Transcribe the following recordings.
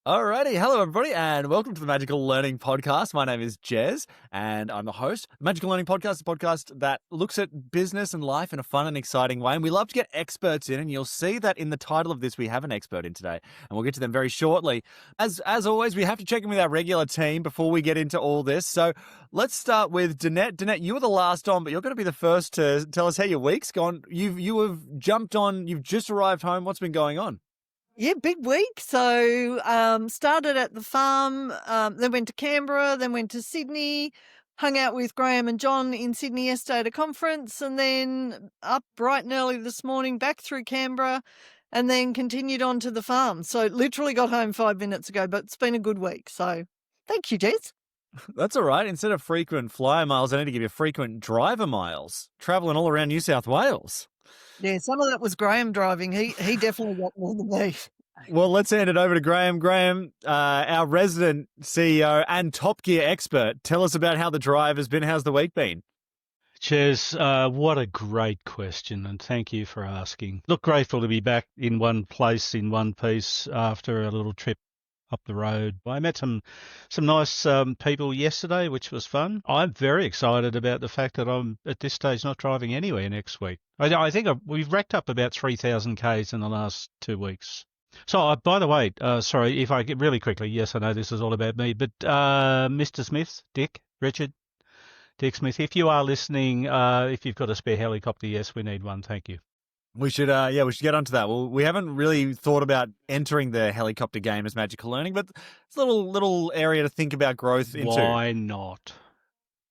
Alrighty, hello everybody, and welcome to the Magical Learning Podcast. My name is Jez, and I'm the host. The Magical Learning Podcast is a podcast that looks at business and life in a fun and exciting way, and we love to get experts in, and you'll see that in the title of this, we have an expert in today, and we'll get to them very shortly. As always, we have to check in with our regular team before we get into all this, so let's start with Danette. Danette, you were the last on, but you're going to be the first to tell us how your week's gone. You have jumped on, you've just arrived home. What's been going on? Yeah, big week. So started at the farm, then went to Canberra, then went to Sydney, hung out with Graham and John in Sydney yesterday at a conference, and then up bright and early this morning, back through Canberra, and then continued on to the farm. So literally got home 5 minutes ago, but it's been a good week. So thank you, Jez. That's all right. Instead of frequent flyer miles, I need to give you frequent driver miles, traveling all around New South Wales. Yeah, some of that was Graham driving. He definitely got more than me. Well, let's hand it over to Graham. Graham, our resident CEO and Top Gear expert, tell us about how the drive has been. How's the week been? Cheers. What a great question, and thank you for asking. Look, grateful to be back in one place in one piece after a little trip up the road. I met some nice people yesterday, which was fun. I'm very excited about the fact that I'm at this stage not driving anywhere next week. I think we've racked up about 3,000 Ks in the last 2 weeks. So, by the way, sorry, if I get really quickly, yes, I know this is all about me, but Mr. Smith, Dick Smith, if you are listening, if you've got a spare helicopter, yes, we need one. Thank you. We should get onto that. Well, we haven't really thought about entering the helicopter game as Magical Learning, but it's a little area to think about growth into. Why not?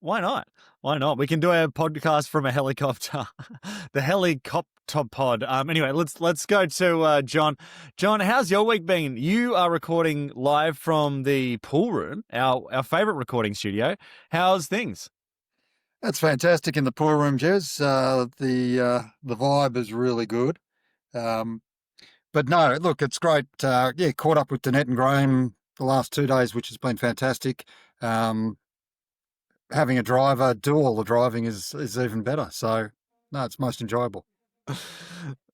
Why not? Why not? We can do a podcast from a helicopter, the helicopter pod. Anyway, let's go to John. John, how's your week been? You are recording live from the pool room, our favorite recording studio. How's things? That's fantastic in the pool room, Jez. The vibe is really good. But no, look, it's great. Caught up with Danette and Graham the last 2 days, which has been fantastic. Having a driver do all the driving is even better. So, no, it's most enjoyable.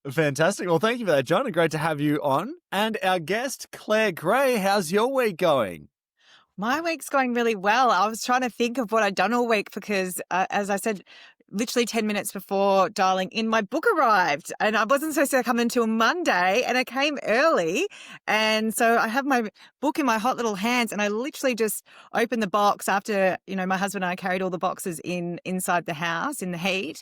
Fantastic. Well, thank you for that, John, and great to have you on. And our guest, Claire Gray, how's your week going? My week's going really well. I was trying to think of what I'd done all week because, as I said, literally 10 minutes before dialing in, my book arrived and I wasn't supposed to come until Monday and it came early. And so I have my book in my hot little hands and I literally just opened the box after, my husband and I carried all the boxes inside the house in the heat.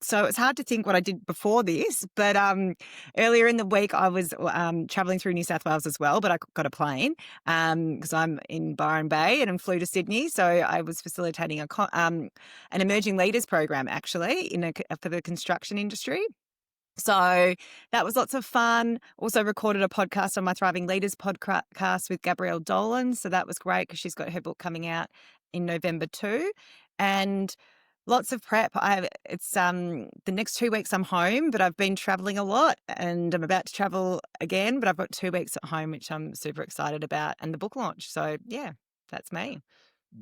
So it's hard to think what I did before this, but earlier in the week I was traveling through New South Wales as well, but I got a plane because I'm in Byron Bay and I flew to Sydney. So I was facilitating an emerging leaders program actually for the construction industry. So that was lots of fun. Also recorded a podcast on my Thriving Leaders podcast with Gabrielle Dolan. So that was great because she's got her book coming out in November too. And lots of prep. It's the next 2 weeks I'm home, but I've been traveling a lot and I'm about to travel again, but I've got 2 weeks at home, which I'm super excited about, and the book launch. So yeah, that's me.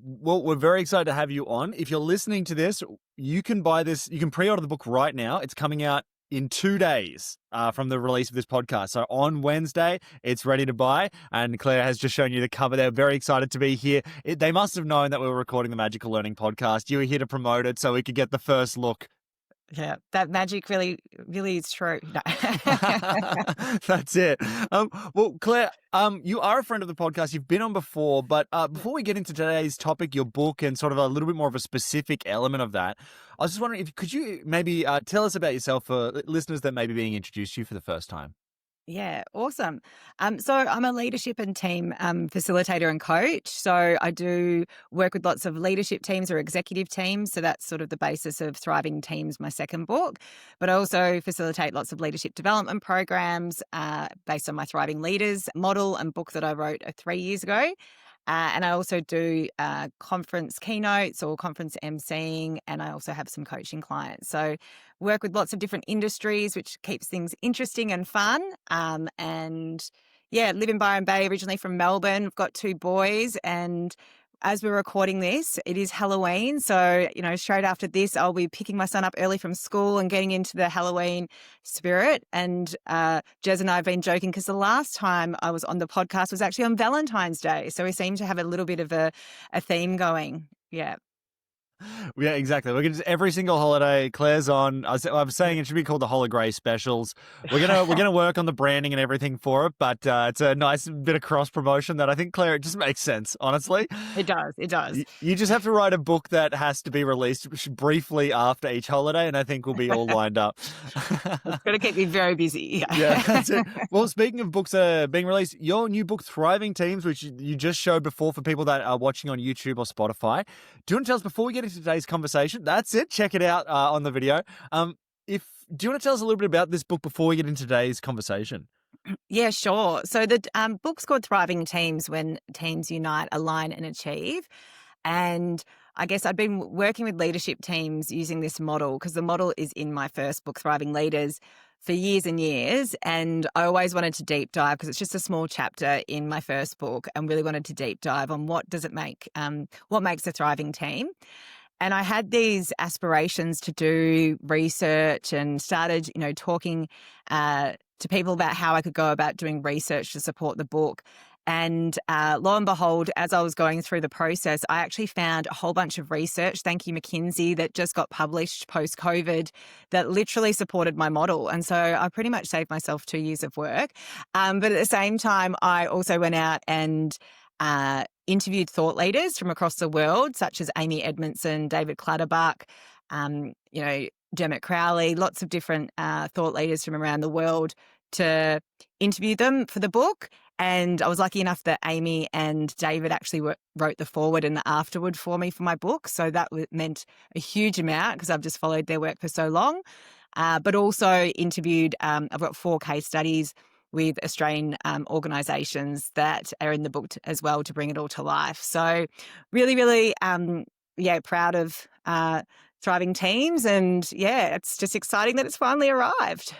Well, we're very excited to have you on. If you're listening to this, you can buy this. You can pre-order the book right now. It's coming out in 2 days from the release of this podcast. So on Wednesday, it's ready to buy. And Claire has just shown you the cover. They're very excited to be here. They must have known that we were recording the Magical Learning Podcast. You were here to promote it so we could get the first look. Yeah, that magic really, really is true. No. That's it. Well, Claire, you are a friend of the podcast. You've been on before, but before we get into today's topic, your book, and sort of a little bit more of a specific element of that, I was just wondering could you maybe tell us about yourself for listeners that may be being introduced to you for the first time? Yeah, awesome. So I'm a leadership and team facilitator and coach. So I do work with lots of leadership teams or executive teams. So that's sort of the basis of Thriving Teams, my second book. But I also facilitate lots of leadership development programs based on my Thriving Leaders model and book that I wrote 3 years ago. And I also do conference keynotes or conference emceeing, and I also have some coaching clients. So work with lots of different industries, which keeps things interesting and fun. And yeah, live in Byron Bay, originally from Melbourne. I've got 2 boys and as we're recording this, it is Halloween. So, straight after this, I'll be picking my son up early from school and getting into the Halloween spirit. And Jez and I have been joking because the last time I was on the podcast was actually on Valentine's Day. So we seem to have a little bit of a theme going. Yeah. Yeah, exactly. We're gonna every single holiday. Claire's on. I was saying it should be called the Holla Grey Specials. We're gonna work on the branding and everything for it, but it's a nice bit of cross promotion that I think, Claire, it just makes sense. Honestly, it does. It does. You just have to write a book that has to be released briefly after each holiday, and I think we'll be all lined up. It's going to keep me very busy. Yeah, that's it. Well, speaking of books that are being released, your new book, Thriving Teams, which you just showed before for people that are watching on YouTube or Spotify. Do you want to tell us before we get into today's conversation? That's it. Check it out on the video. Do you want to tell us a little bit about this book before we get into today's conversation? Yeah, sure. So the book's called Thriving Teams: When Teams Unite, Align and Achieve. And I guess I've been working with leadership teams using this model because the model is in my first book, Thriving Leaders, for years and years. And I always wanted to deep dive because it's just a small chapter in my first book and really wanted to deep dive on what makes a thriving team. And I had these aspirations to do research and started, talking to people about how I could go about doing research to support the book. And lo and behold, as I was going through the process, I actually found a whole bunch of research, thank you, McKinsey, that just got published post-COVID that literally supported my model. And so I pretty much saved myself 2 years of work. But at the same time, I also went out and interviewed thought leaders from across the world, such as Amy Edmondson, David Clutterbuck, Dermot Crowley, lots of different thought leaders from around the world to interview them for the book. And I was lucky enough that Amy and David actually wrote the foreword and the afterword for me for my book. So that meant a huge amount because I've just followed their work for so long. But also interviewed, I've got 4 case studies with Australian organisations that are in the book as well to bring it all to life. So really, really, proud of Thriving Teams. And yeah, it's just exciting that it's finally arrived.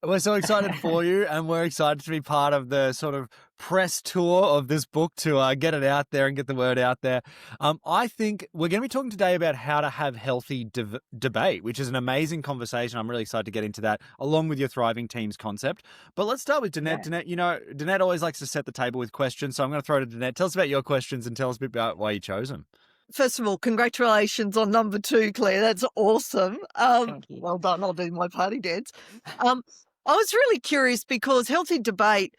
We're so excited for you, and we're excited to be part of the sort of press tour of this book to get it out there and get the word out there. I think we're going to be talking today about how to have healthy debate, which is an amazing conversation. I'm really excited to get into that, along with your Thriving Teams concept. But let's start with Danette. Yeah. Danette, Danette always likes to set the table with questions, so I'm going to throw to Danette. Tell us about your questions and tell us a bit about why you chose them. First of all, congratulations on number 2, Claire. That's awesome. Thank you. Well done. I'll do my party dance. I was really curious because healthy debate,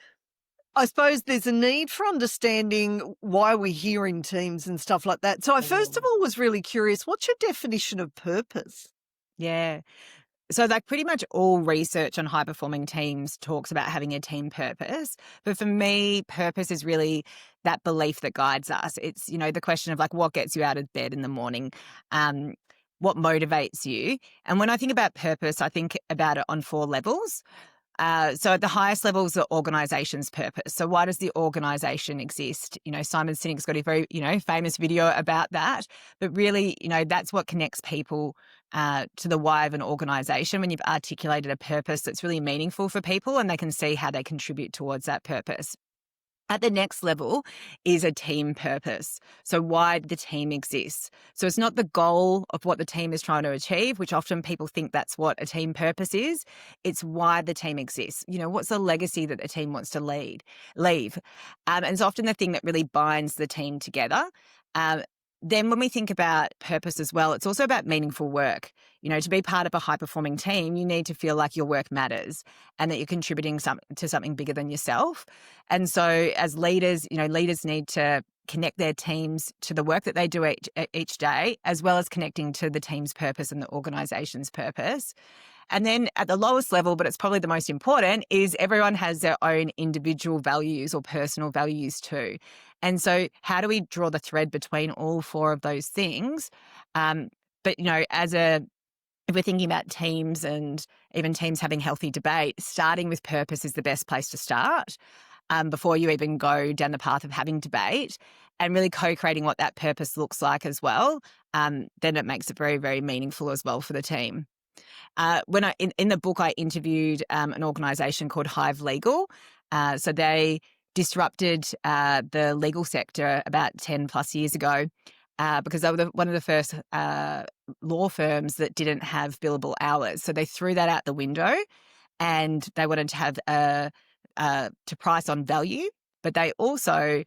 I suppose there's a need for understanding why we're here in teams and stuff like that. So I first of all was really curious, what's your definition of purpose? Yeah. So like pretty much all research on high-performing teams talks about having a team purpose. But for me, purpose is really that belief that guides us. It's, the question of like what gets you out of bed in the morning, what motivates you. And when I think about purpose, I think about it on 4 levels. So at the highest level is the organization's purpose. So why does the organization exist? Simon Sinek's got a very, famous video about that. But really, that's what connects people to the why of an organization when you've articulated a purpose that's really meaningful for people and they can see how they contribute towards that purpose. At the next level is a team purpose. So why the team exists. So it's not the goal of what the team is trying to achieve, which often people think that's what a team purpose is. It's why the team exists. What's the legacy that the team wants to leave? And it's often the thing that really binds the team together. Then when we think about purpose as well, it's also about meaningful work. To be part of a high-performing team, you need to feel like your work matters and that you're contributing to something bigger than yourself. And so as leaders, leaders need to connect their teams to the work that they do each day, as well as connecting to the team's purpose and the organization's purpose. And then at the lowest level, but it's probably the most important, is everyone has their own individual values or personal values too. And so how do we draw the thread between all 4 of those things? But, if we're thinking about teams and even teams having healthy debate, starting with purpose is the best place to start before you even go down the path of having debate, and really co-creating what that purpose looks like as well. Then it makes it very, very meaningful as well for the team. When in the book, I interviewed an organisation called Hive Legal. So they disrupted the legal sector about 10 plus years ago because they were one of the first law firms that didn't have billable hours. So they threw that out the window, and they wanted to have to price on value, but they also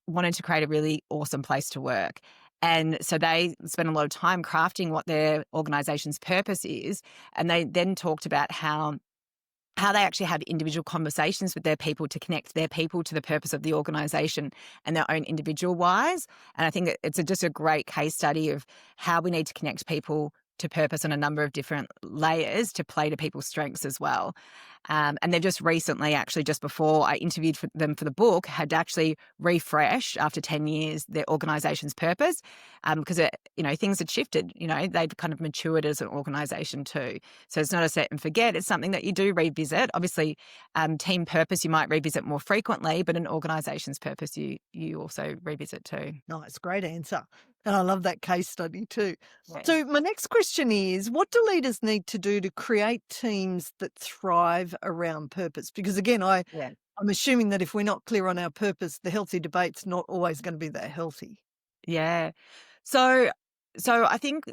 wanted to create a really awesome place to work. And so they spent a lot of time crafting what their organization's purpose is. And they then talked about how they actually have individual conversations with their people to connect their people to the purpose of the organisation and their own individual whys. And I think it's just a great case study of how we need to connect people to purpose on a number of different layers to play to people's strengths as well. And they've just recently, actually just before I interviewed them for the book, had actually refreshed after 10 years their organisation's purpose because things had shifted. They'd kind of matured as an organisation too. So it's not a set and forget. It's something that you do revisit. Obviously, team purpose you might revisit more frequently, but an organisation's purpose you also revisit too. Nice, great answer. And I love that case study too. Yeah. So my next question is, what do leaders need to do to create teams that thrive around purpose? Because again, I'm assuming that if we're not clear on our purpose, the healthy debate's not always going to be that healthy. Yeah. So I think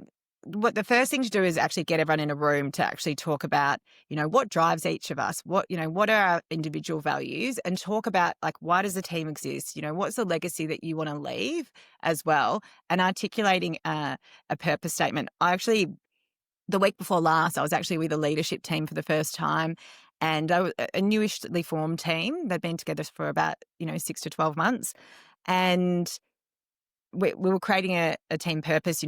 what the first thing to do is actually get everyone in a room to actually talk about, what drives each of us, what are our individual values, and talk about like, why does the team exist? What's the legacy that you want to leave as well, and articulating a purpose statement. The week before last, I was actually with a leadership team for the first time, and I was a newishly formed team. They'd been together for about, 6 to 12 months. And we were creating a team purpose,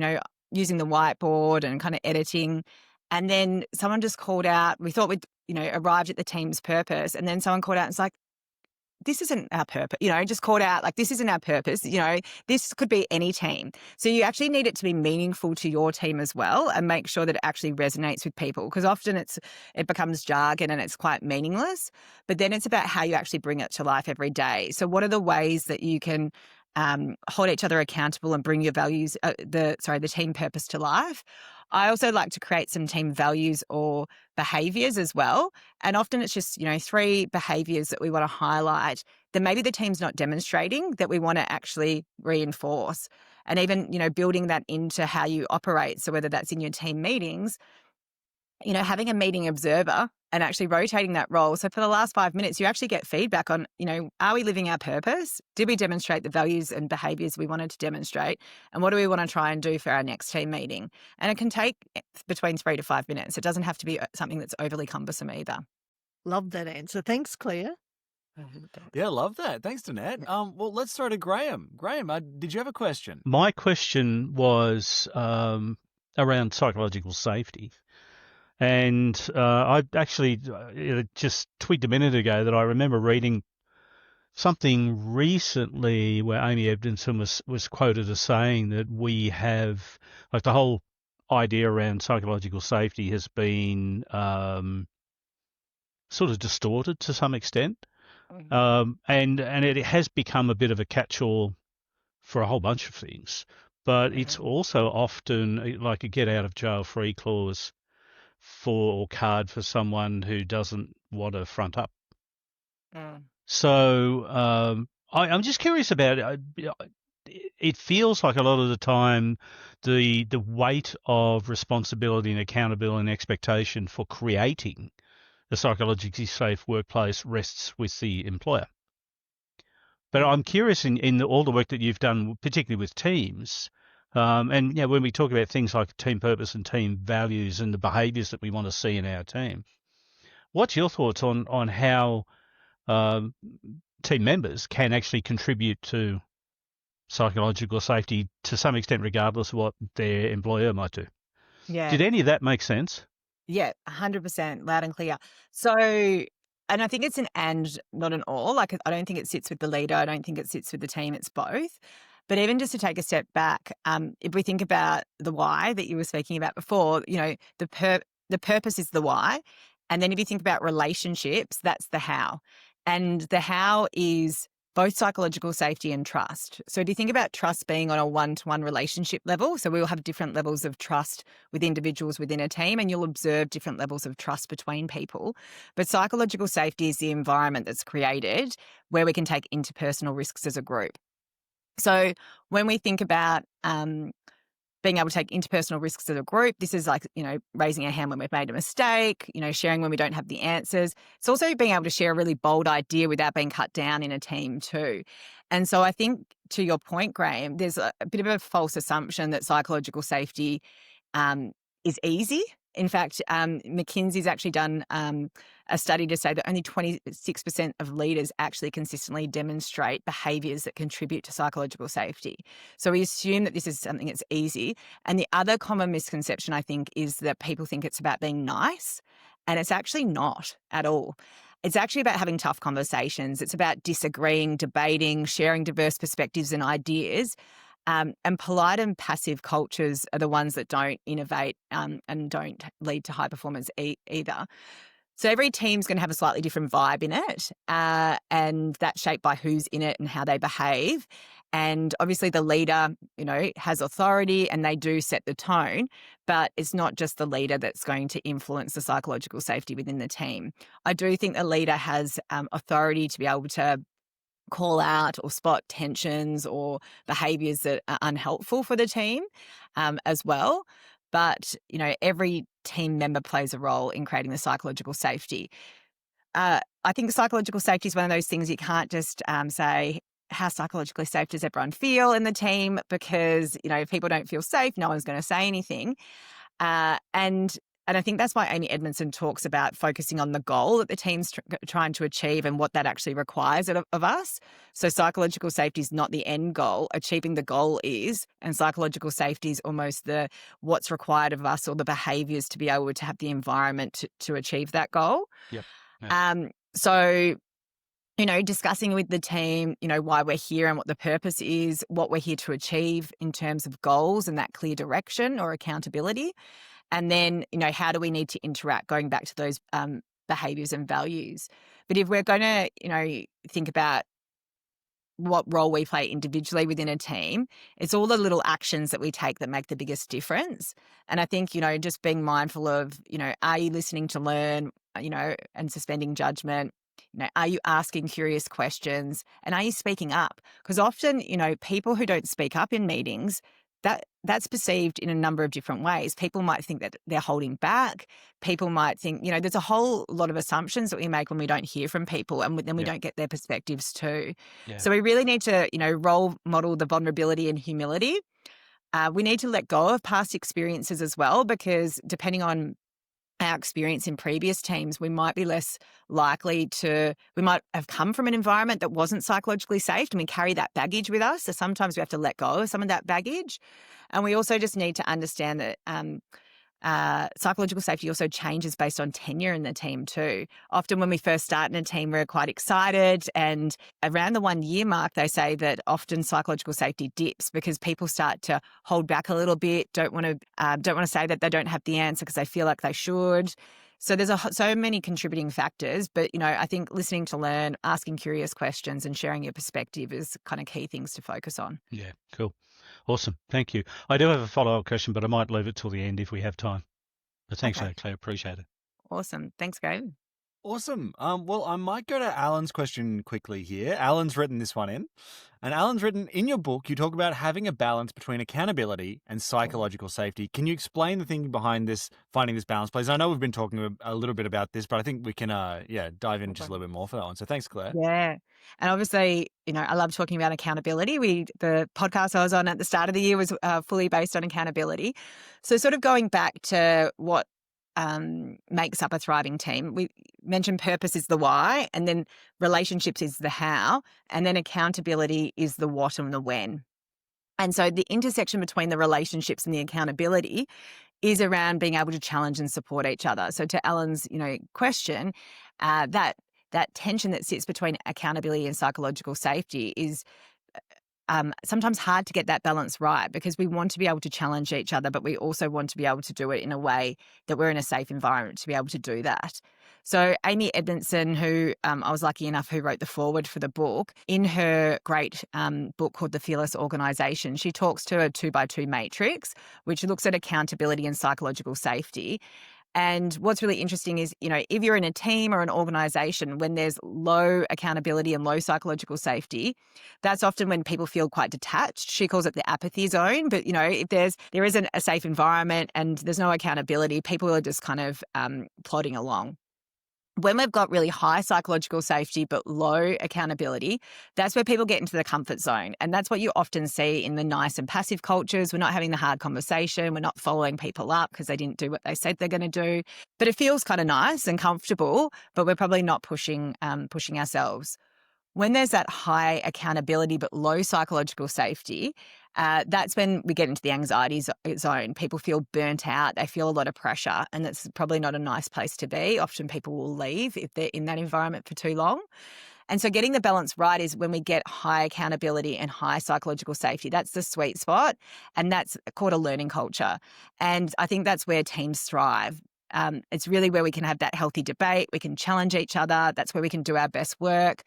using the whiteboard and kind of editing. And then someone just called out, we thought we'd, arrived at the team's purpose. And then someone called out and it's like, this isn't our purpose, just called out like, this isn't our purpose. This could be any team. So you actually need it to be meaningful to your team as well, and make sure that it actually resonates with people, because often it becomes jargon and it's quite meaningless, but then it's about how you actually bring it to life every day. So what are the ways that you can hold each other accountable and bring your values, the team purpose to life? I also like to create some team values or behaviours as well. And often it's just, 3 behaviours that we want to highlight that maybe the team's not demonstrating that we want to actually reinforce. And even, building that into how you operate. So whether that's in your team meetings, having a meeting observer and actually rotating that role. So for the last 5 minutes, you actually get feedback on, are we living our purpose? Did we demonstrate the values and behaviours we wanted to demonstrate? And what do we want to try and do for our next team meeting? And it can take between 3 to 5 minutes. It doesn't have to be something that's overly cumbersome either. Love that answer. Thanks, Claire. Yeah, love that. Thanks, Danette. Well, let's throw to Graham. Graham, did you have a question? My question was around psychological safety. And I actually just tweeted a minute ago that I remember reading something recently where Amy Edmondson was quoted as saying that we have, like, the whole idea around psychological safety has been sort of distorted to some extent. And it has become a bit of a catch-all for a whole bunch of things. But it's also often like a get-out-of-jail-free clause or card for someone who doesn't want to front up. So I'm just curious about it. Feels like a lot of the time the weight of responsibility and accountability and expectation for creating a psychologically safe workplace rests with the employer. But I'm curious in all the work that you've done, particularly with teams, and when we talk about things like team purpose and team values and the behaviours that we want to see in our team, what's your thoughts on how team members can actually contribute to psychological safety to some extent, regardless of what their employer might do? Yeah. Did any of that make sense? Yeah, 100%, loud and clear. So, and I think it's an and, not an or. Like, I don't think it sits with the leader. I don't think it sits with the team. It's both. But even just to take a step back, if we think about the why that you were speaking about before, the purpose is the why. And then if you think about relationships, that's the how. And the how is both psychological safety and trust. So if you think about trust being on a one-to-one relationship level, so we will have different levels of trust with individuals within a team, and you'll observe different levels of trust between people. But psychological safety is the environment that's created where we can take interpersonal risks as a group. So when we think about being able to take interpersonal risks as a group, this is like, raising our hand when we've made a mistake, sharing when we don't have the answers. It's also being able to share a really bold idea without being cut down in a team too. And so I think, to your point, Graham, there's a bit of a false assumption that psychological safety is easy. In fact, McKinsey's actually done a study to say that only 26% of leaders actually consistently demonstrate behaviours that contribute to psychological safety. So we assume that this is something that's easy. And the other common misconception, I think, is that people think it's about being nice, and it's actually not at all. It's actually about having tough conversations. It's about disagreeing, debating, sharing diverse perspectives and ideas. And polite and passive cultures are the ones that don't innovate and don't lead to high performance either. So every team's going to have a slightly different vibe in it, and that's shaped by who's in it and how they behave. And obviously the leader, has authority and they do set the tone, but it's not just the leader that's going to influence the psychological safety within the team. I do think the leader has authority to be able to call out or spot tensions or behaviours that are unhelpful for the team as well. But, every team member plays a role in creating the psychological safety. I think psychological safety is one of those things you can't just say, how psychologically safe does everyone feel in the team? Because, if people don't feel safe, no one's going to say anything. And I think that's why Amy Edmondson talks about focusing on the goal that the team's trying to achieve and what that actually requires of us. So psychological safety is not the end goal. Achieving the goal is, and psychological safety is almost what's required of us or the behaviours to be able to have the environment to achieve that goal. Yep. So, discussing with the team, why we're here and what the purpose is, what we're here to achieve in terms of goals and that clear direction or accountability. And then, how do we need to interact, going back to those behaviours and values. But if we're going to, think about what role we play individually within a team, it's all the little actions that we take that make the biggest difference. And I think, just being mindful of, are you listening to learn, and suspending judgment? Are you asking curious questions? And are you speaking up? Because often, people who don't speak up in meetings, that's perceived in a number of different ways. People might think that they're holding back. People might think, there's a whole lot of assumptions that we make when we don't hear from people, and then we don't get their perspectives too. Yeah. So we really need to, role model the vulnerability and humility. We need to let go of past experiences as well, because depending on our experience in previous teams, we might be less likely we might have come from an environment that wasn't psychologically safe, and we carry that baggage with us. So sometimes we have to let go of some of that baggage. And we also just need to understand that psychological safety also changes based on tenure in the team too. Often when we first start in a team, we're quite excited, and around the 1 year mark, they say that often psychological safety dips because people start to hold back a little bit, don't want to say that they don't have the answer because they feel like they should. So there's so many contributing factors, but I think listening to learn, asking curious questions, and sharing your perspective is kind of key things to focus on. Yeah, cool. Awesome. Thank you. I do have a follow-up question, but I might leave it till the end if we have time. But thanks for that, Claire. Appreciate it. Awesome. Thanks, Graham. Awesome. Well, I might go to Alan's question quickly here. Alan's written this one in. And Alan's written, in your book, you talk about having a balance between accountability and psychological safety. Can you explain the thinking behind this, finding this balance, please? I know we've been talking a little bit about this, but I think we can, dive in just a little bit more for that one. So thanks, Claire. Yeah. And obviously, I love talking about accountability. The podcast I was on at the start of the year was fully based on accountability. So sort of going back to what makes up a thriving team. We mentioned purpose is the why, and then relationships is the how, and then accountability is the what and the when. And so the intersection between the relationships and the accountability is around being able to challenge and support each other. So to Alan's, question, that tension that sits between accountability and psychological safety is sometimes hard to get that balance right, because we want to be able to challenge each other, but we also want to be able to do it in a way that we're in a safe environment to be able to do that. So Amy Edmondson, who I was lucky enough who wrote the foreword for the book, in her great book called The Fearless Organisation, she talks to a 2x2 matrix, which looks at accountability and psychological safety. And what's really interesting is, if you're in a team or an organisation, when there's low accountability and low psychological safety, that's often when people feel quite detached. She calls it the apathy zone. But, if there isn't a safe environment and there's no accountability, people are just kind of plodding along. When we've got really high psychological safety but low accountability, that's where people get into the comfort zone. And that's what you often see in the nice and passive cultures. We're not having the hard conversation. We're not following people up because they didn't do what they said they're going to do. But it feels kind of nice and comfortable, but we're probably not pushing ourselves. When there's that high accountability but low psychological safety, that's when we get into the anxiety zone. People feel burnt out. They feel a lot of pressure, and that's probably not a nice place to be. Often people will leave if they're in that environment for too long. And so getting the balance right is when we get high accountability and high psychological safety. That's the sweet spot, and that's called a learning culture. And I think that's where teams thrive. It's really where we can have that healthy debate. We can challenge each other. That's where we can do our best work.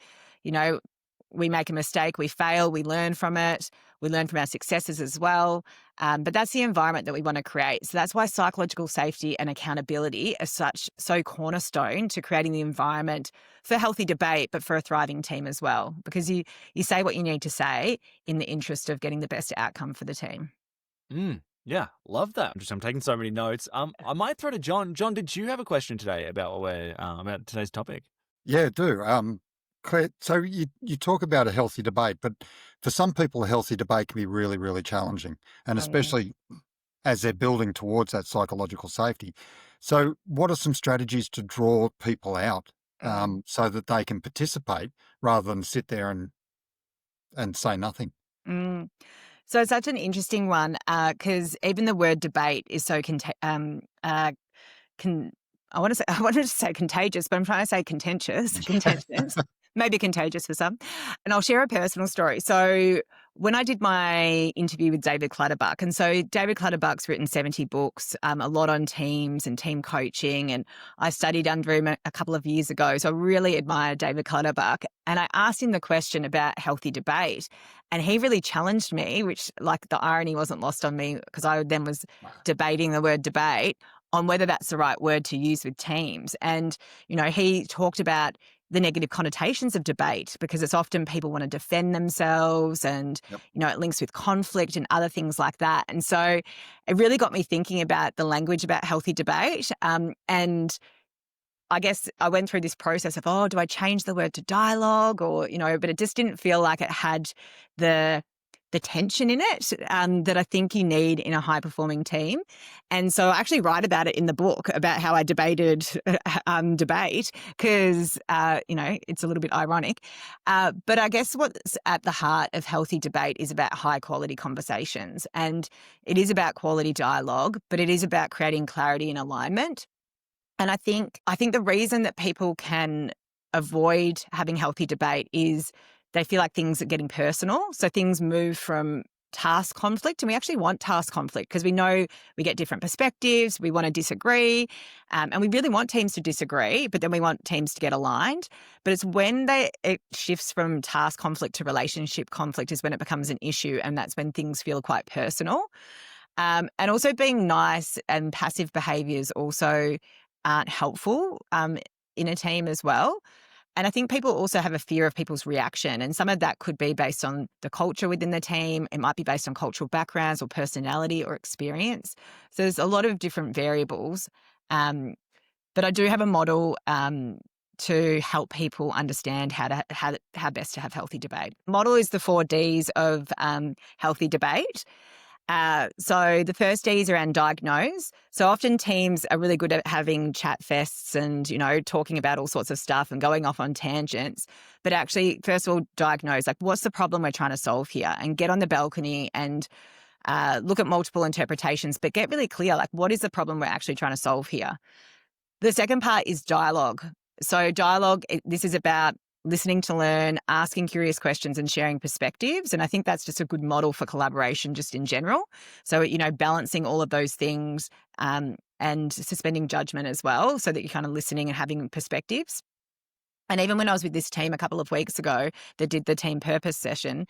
We make a mistake, we fail, we learn from it, we learn from our successes as well. But that's the environment that we want to create. So that's why psychological safety and accountability are so cornerstone to creating the environment for healthy debate, but for a thriving team as well. Because you say what you need to say in the interest of getting the best outcome for the team. Yeah, love that. I'm taking so many notes. I might throw to John. John, did you have a question today about about today's topic? Yeah, I do. Claire, so you talk about a healthy debate, but for some people, a healthy debate can be really, really challenging, and especially as they're building towards that psychological safety. So what are some strategies to draw people out so that they can participate rather than sit there and say nothing? So it's such an interesting one because even the word debate is so I wanted to say contagious, but I'm trying to say contentious. Maybe contagious for some. And I'll share a personal story. So when I did my interview with David Clutterbuck, and so David Clutterbuck's written 70 books, a lot on teams and team coaching, and I studied under him a couple of years ago. So I really admire David Clutterbuck. And I asked him the question about healthy debate, and he really challenged me, which the irony wasn't lost on me because I then was debating the word debate on whether that's the right word to use with teams. And, he talked about the negative connotations of debate because it's often people want to defend themselves and, it links with conflict and other things like that. And so it really got me thinking about the language about healthy debate. And I guess I went through this process of, do I change the word to dialogue or, but it just didn't feel like it had the tension in it that I think you need in a high-performing team. And so I actually write about it in the book about how I debated debate because, it's a little bit ironic. But I guess what's at the heart of healthy debate is about high-quality conversations. And it is about quality dialogue, but it is about creating clarity and alignment. And I think the reason that people can avoid having healthy debate is they feel like things are getting personal. So things move from task conflict, and we actually want task conflict because we know we get different perspectives, we want to disagree, and we really want teams to disagree, but then we want teams to get aligned. But it's when it shifts from task conflict to relationship conflict is when it becomes an issue, and that's when things feel quite personal. And also being nice and passive behaviours also aren't helpful in a team as well. And I think people also have a fear of people's reaction. And some of that could be based on the culture within the team. It might be based on cultural backgrounds or personality or experience. So there's a lot of different variables. But I do have a model to help people understand how best to have healthy debate. Model is the 4 Ds of healthy debate. So the first D is around diagnose. So often teams are really good at having chat fests and, talking about all sorts of stuff and going off on tangents. But actually, first of all, diagnose, what's the problem we're trying to solve here? And get on the balcony and look at multiple interpretations, but get really clear, what is the problem we're actually trying to solve here? The second part is dialogue. So dialogue, this is about listening to learn, asking curious questions and sharing perspectives. And I think that's just a good model for collaboration just in general. So, balancing all of those things and suspending judgment as well, so that you're kind of listening and having perspectives. And even when I was with this team a couple of weeks ago that did the team purpose session,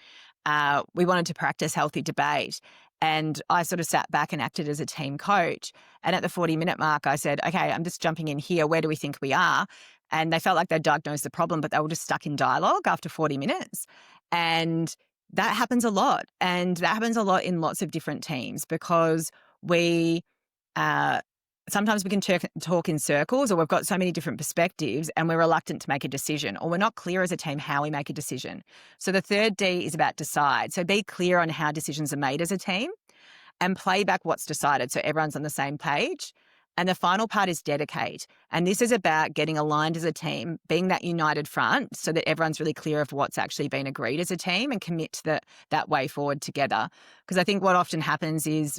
we wanted to practice healthy debate. And I sort of sat back and acted as a team coach. And at the 40-minute mark, I said, okay, I'm just jumping in here. Where do we think we are? And they felt like they'd diagnosed the problem, but they were just stuck in dialogue after 40 minutes. And that happens a lot. And that happens a lot in lots of different teams, because we sometimes we can talk in circles, or we've got so many different perspectives and we're reluctant to make a decision, or we're not clear as a team how we make a decision. So the third D is about decide. So be clear on how decisions are made as a team and play back what's decided so everyone's on the same page. And the final part is dedicate. And this is about getting aligned as a team, being that united front so that everyone's really clear of what's actually been agreed as a team and commit to that way forward together. Because I think what often happens is,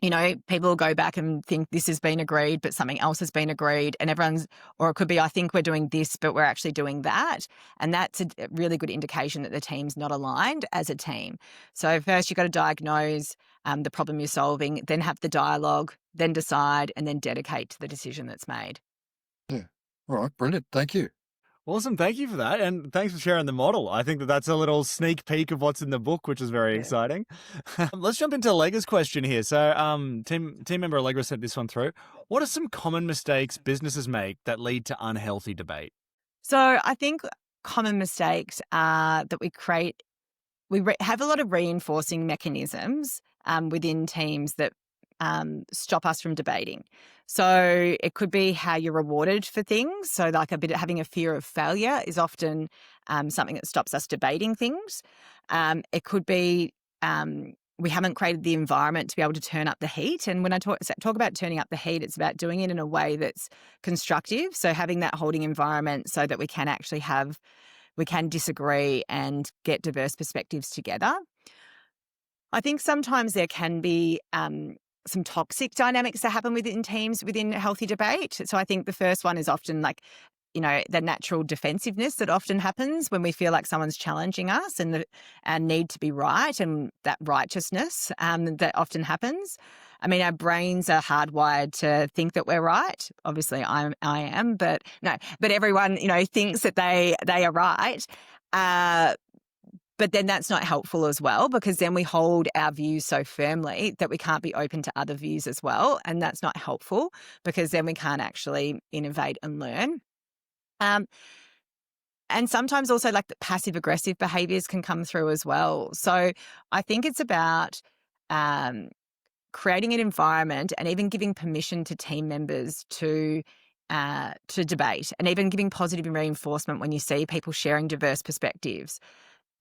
people will go back and think this has been agreed, but something else has been agreed, and or it could be, I think we're doing this, but we're actually doing that. And that's a really good indication that the team's not aligned as a team. So first you've got to diagnose the problem you're solving, then have the dialogue, then decide, and then dedicate to the decision that's made. Yeah. All right. Brilliant. Thank you. Awesome. Thank you for that. And thanks for sharing the model. I think that's a little sneak peek of what's in the book, which is very exciting. Let's jump into Allegra's question here. So team member Allegra sent this one through. What are some common mistakes businesses make that lead to unhealthy debate? So I think common mistakes are that we create, have a lot of reinforcing mechanisms within teams that stop us from debating. So it could be how you're rewarded for things. So like having a fear of failure is often something that stops us debating things. It could be we haven't created the environment to be able to turn up the heat. And when I talk about turning up the heat, it's about doing it in a way that's constructive. So having that holding environment so that we can actually we can disagree and get diverse perspectives together. I think sometimes there can be some toxic dynamics that happen within teams within healthy debate. So I think the first one is often the natural defensiveness that often happens when we feel like someone's challenging us, and our need to be right, and that righteousness that often happens. I mean, our brains are hardwired to think that we're right. Obviously, I am, but everyone, thinks that they are right. But then that's not helpful as well, because then we hold our views so firmly that we can't be open to other views as well. And that's not helpful, because then we can't actually innovate and learn. And sometimes also the passive aggressive behaviours can come through as well. So I think it's about creating an environment and even giving permission to team members to debate, and even giving positive reinforcement when you see people sharing diverse perspectives.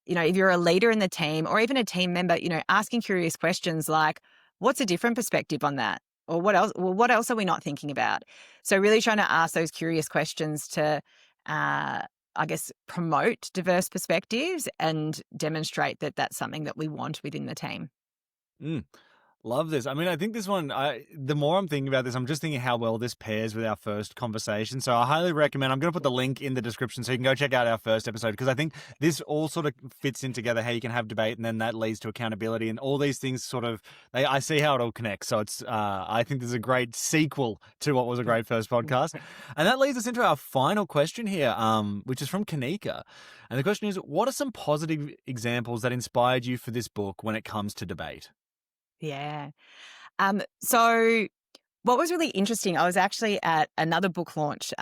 If you're a leader in the team or even a team member, asking curious questions like, what's a different perspective on that? Or what else? Well, what else are we not thinking about? So really trying to ask those curious questions to, promote diverse perspectives and demonstrate that that's something that we want within the team. Love this. I mean, I think this one, the more I'm thinking about this, I'm just thinking how well this pairs with our first conversation. So I highly recommend, I'm going to put the link in the description so you can go check out our first episode, because I think this all sort of fits in together, how you can have debate and then that leads to accountability, and all these things I see how it all connects. So it's, I think this is a great sequel to what was a great first podcast. And that leads us into our final question here, which is from Kanika. And the question is, what are some positive examples that inspired you for this book when it comes to debate? Yeah. So what was really interesting, I was actually at another book launch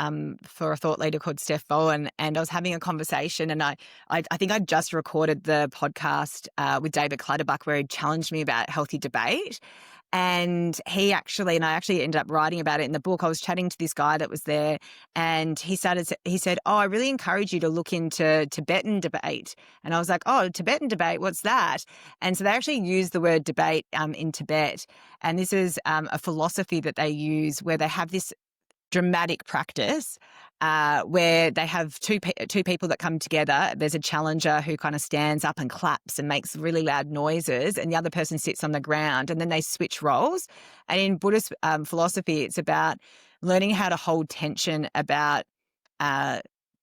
for a thought leader called Steph Bowen, and I was having a conversation, and I think I'd just recorded the podcast with David Clutterbuck where he challenged me about healthy debate. And I actually ended up writing about it in the book. I was chatting to this guy that was there, and he said, oh, I really encourage you to look into Tibetan debate. And I was like, oh, Tibetan debate, what's that? And so they actually use the word debate in Tibet. And this is a philosophy that they use where they have this dramatic practice where they have two people that come together. There's a challenger who kind of stands up and claps and makes really loud noises, and the other person sits on the ground, and then they switch roles. And in Buddhist philosophy, it's about learning how to hold tension about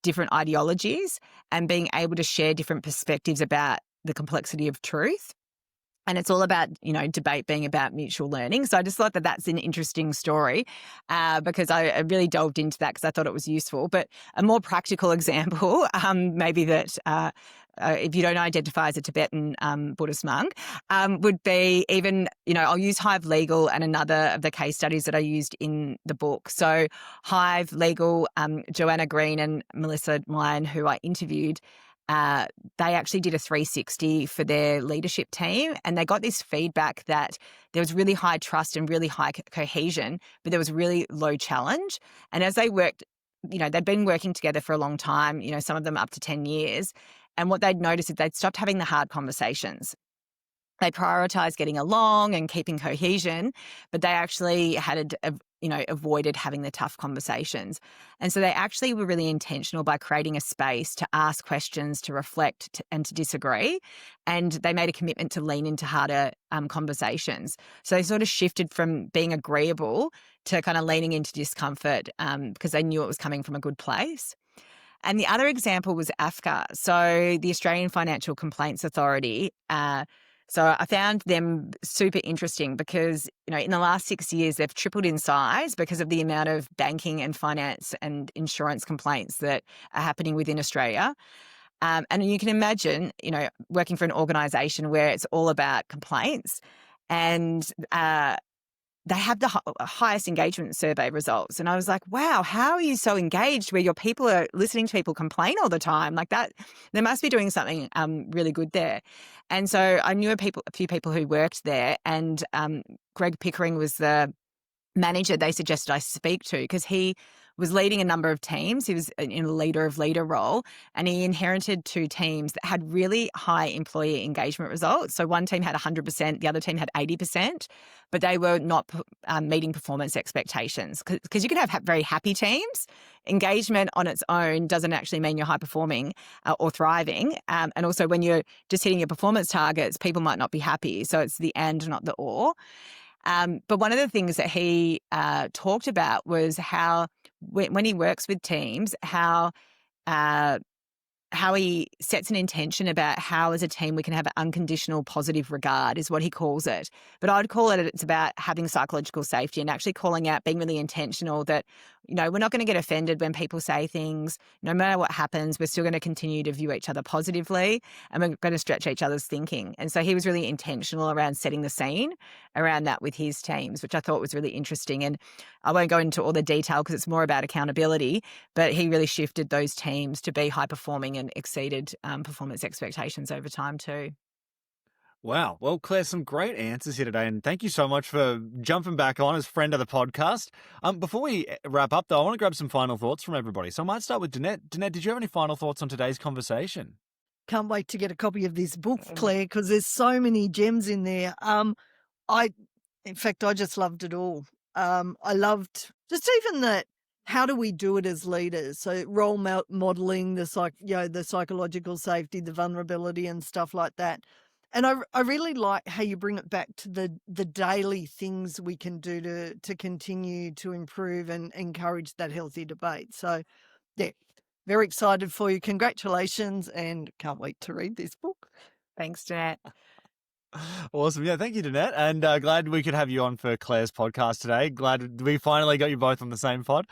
different ideologies and being able to share different perspectives about the complexity of truth. And it's all about, debate being about mutual learning. So I just thought that that's an interesting story because I really delved into that because I thought it was useful. But a more practical example, maybe that if you don't identify as a Tibetan Buddhist monk, would be even, I'll use Hive Legal and another of the case studies that I used in the book. So Hive Legal, Joanna Green and Melissa Lyon, who I interviewed, they actually did a 360 for their leadership team, and they got this feedback that there was really high trust and really high cohesion, but there was really low challenge. And as they worked, they'd been working together for a long time, some of them up to 10 years. And what they'd noticed is they'd stopped having the hard conversations. They prioritized getting along and keeping cohesion, but they actually had avoided having the tough conversations. And so they actually were really intentional by creating a space to ask questions, to reflect and to disagree. And they made a commitment to lean into harder conversations. So they sort of shifted from being agreeable to kind of leaning into discomfort because they knew it was coming from a good place. And the other example was AFCA, so the Australian Financial Complaints Authority. So I found them super interesting because, in the last 6 years, they've tripled in size because of the amount of banking and finance and insurance complaints that are happening within Australia. And you can imagine, working for an organisation where it's all about complaints, and they have the highest engagement survey results. And I was like, wow, how are you so engaged where your people are listening to people complain all the time? Like that, they must be doing something really good there. And so I knew a few people who worked there, and Greg Pickering was the manager they suggested I speak to because he was leading a number of teams. He was in a leader role, and he inherited 2 teams that had really high employee engagement results. So one team had 100%, the other team had 80%, but they were not meeting performance expectations because you can have very happy teams. Engagement on its own doesn't actually mean you're high performing or thriving. And also when you're just hitting your performance targets, people might not be happy. So it's the and, not the or. But one of the things that he talked about was how when he works with teams, how he sets an intention about how as a team we can have an unconditional positive regard is what he calls it. But I'd call it's about having psychological safety and actually calling out, being really intentional that, we're not going to get offended when people say things. No matter what happens, we're still going to continue to view each other positively and we're going to stretch each other's thinking. And so he was really intentional around setting the scene around that with his teams, which I thought was really interesting. And I won't go into all the detail because it's more about accountability, but he really shifted those teams to be high performing and exceeded performance expectations over time too. Wow. Well, Claire, some great answers here today, and thank you so much for jumping back on as friend of the podcast. Before we wrap up, though, I want to grab some final thoughts from everybody. So I might start with Danette. Danette, did you have any final thoughts on today's conversation? Can't wait to get a copy of this book, Claire, because there's so many gems in there. In fact, I just loved it all. I loved just even that. How do we do it as leaders? So role modeling, the psychological safety, the vulnerability, and stuff like that. And I really like how you bring it back to the daily things we can do to continue to improve and encourage that healthy debate. So, yeah, very excited for you. Congratulations, and can't wait to read this book. Thanks, Jeanette. Awesome. Yeah, thank you, Danette. And glad we could have you on for Claire's podcast today. Glad we finally got you both on the same pod.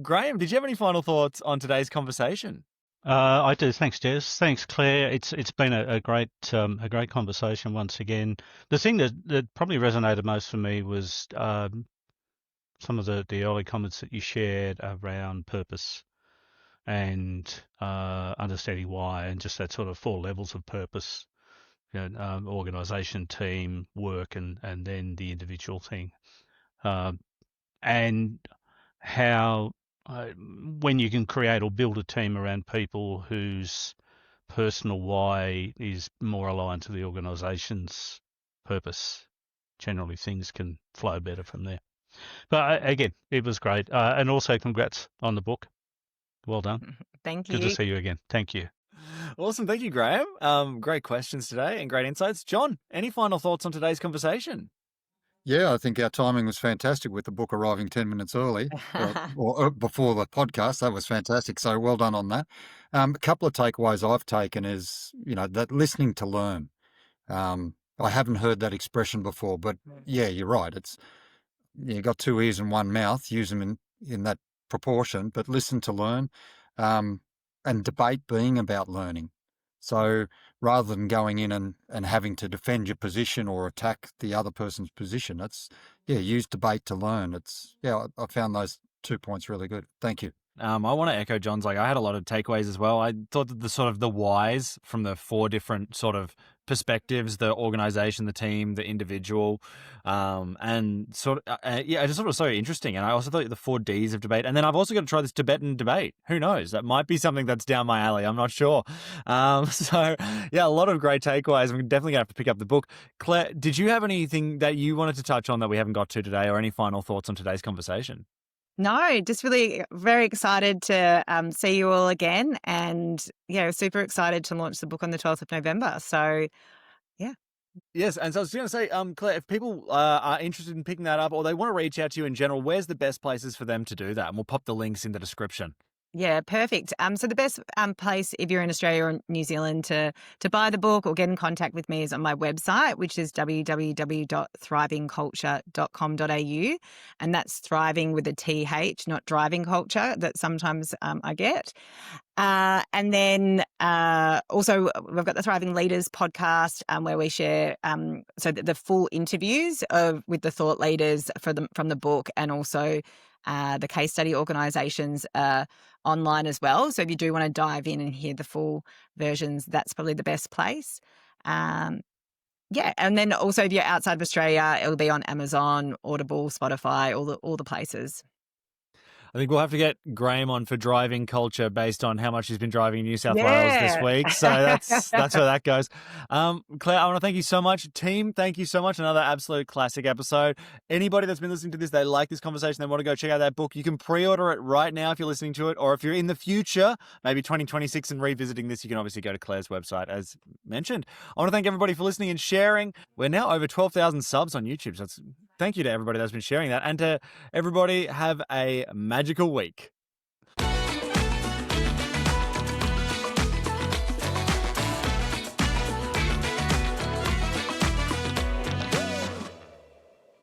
Graham, did you have any final thoughts on today's conversation? I do. Thanks, Jez. Thanks, Claire. It's been a great conversation once again. The thing that probably resonated most for me was some of the early comments that you shared around purpose and understanding why, and just that sort of 4 levels of purpose: organisation, team, work, and then the individual thing, and how. When you can create or build a team around people whose personal why is more aligned to the organisation's purpose, generally things can flow better from there. But again, it was great. And also congrats on the book. Well done. Thank you. Good to see you again. Thank you. Awesome. Thank you, Graham. Great questions today and great insights. John, any final thoughts on today's conversation? Yeah, I think our timing was fantastic with the book arriving 10 minutes early or before the podcast. That was fantastic. So well done on that. A couple of takeaways I've taken is, that listening to learn. I haven't heard that expression before, but yeah, you're right. You got two ears and one mouth. Use them in that proportion, but listen to learn, and debate being about learning. So rather than going in and having to defend your position or attack the other person's position, use debate to learn. I found those 2 points really good. Thank you. I want to echo John's. I had a lot of takeaways as well. I thought that the whys from the 4 different sort of perspectives, the organization, the team, the individual, and I just thought it was so interesting. And I also thought the 4 Ds of debate. And then I've also got to try this Tibetan debate. Who knows? That might be something that's down my alley. I'm not sure. A lot of great takeaways. I'm definitely going to have to pick up the book. Claire, did you have anything that you wanted to touch on that we haven't got to today, or any final thoughts on today's conversation? No, just really very excited to see you all again, and super excited to launch the book on the 12th of November. So, yeah. Yes, and so I was going to say, Claire, if people are interested in picking that up or they want to reach out to you in general, where's the best places for them to do that? And we'll pop the links in the description. Yeah, perfect. So the best place if you're in Australia or New Zealand to buy the book or get in contact with me is on my website, which is www.thrivingculture.com.au, and that's thriving with a TH, not driving culture that sometimes I get. And then also we've got the Thriving Leaders podcast where we share the full interviews with the thought leaders from the book, and also the case study organisations online as well. So if you do want to dive in and hear the full versions, that's probably the best place. And then also if you're outside of Australia, it'll be on Amazon, Audible, Spotify, all the places. I think we'll have to get Graham on for driving culture based on how much he's been driving in New South Wales this week. So that's where that goes. Claire, I want to thank you so much. Team, thank you so much. Another absolute classic episode. Anybody that's been listening to this, they like this conversation, they want to go check out that book, you can pre-order it right now if you're listening to it, or if you're in the future, maybe 2026 and revisiting this, you can obviously go to Claire's website as mentioned. I want to thank everybody for listening and sharing. We're now over 12,000 subs on YouTube. So thank you to everybody that's been sharing that. And to everybody, have a magical week.